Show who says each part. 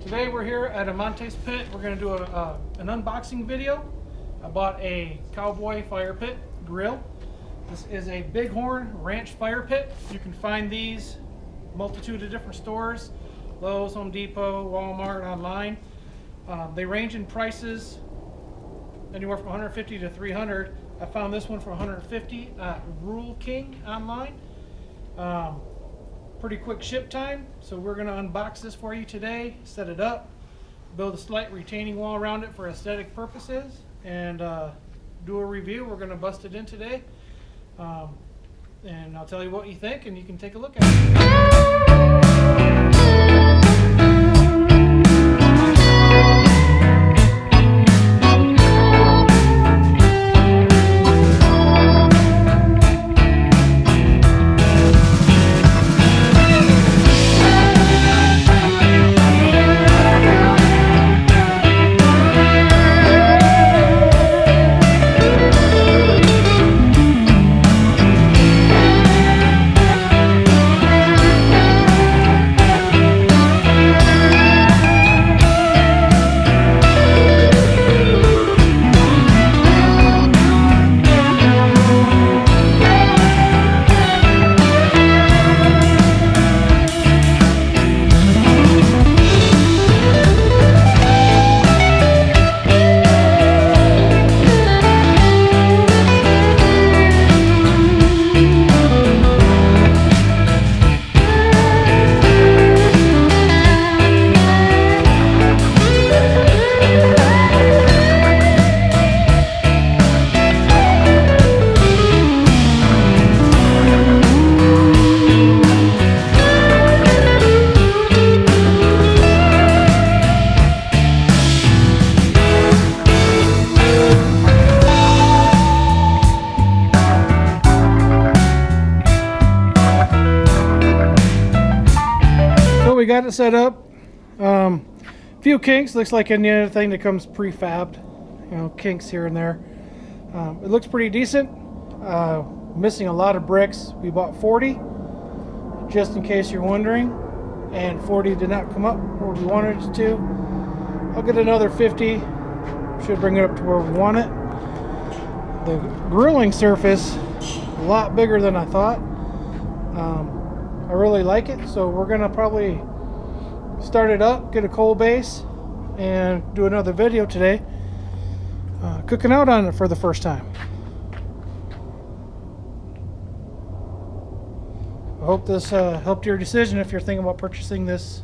Speaker 1: Today we're here at Amante's Pit. We're going to do an unboxing video. I bought a Cowboy Fire Pit grill. This is a Bighorn Ranch Fire Pit. You can find these multitude of different stores: Lowe's, Home Depot, Walmart, online. They range in prices anywhere from 150 to 300. I found this one for 150 at Rural King online. Pretty quick ship time, so we're going to unbox this for you today, set it up, build a slight retaining wall around it for aesthetic purposes, and do a review. We're going to bust it in today, and I'll tell you what you think, and you can take a look at it. We got it set up. Few kinks. Looks like any other thing that comes prefabbed. You know, kinks here and there. It looks pretty decent. Missing a lot of bricks. We bought 40, just in case you're wondering, and 40 did not come up where we wanted it to. I'll get another 50. Should bring it up to where we want it. The grilling surface, a lot bigger than I thought. I really like it, so we're gonna probably start it up, get a coal base, and do another video today, cooking out on it for the first time. I hope this helped your decision if you're thinking about purchasing this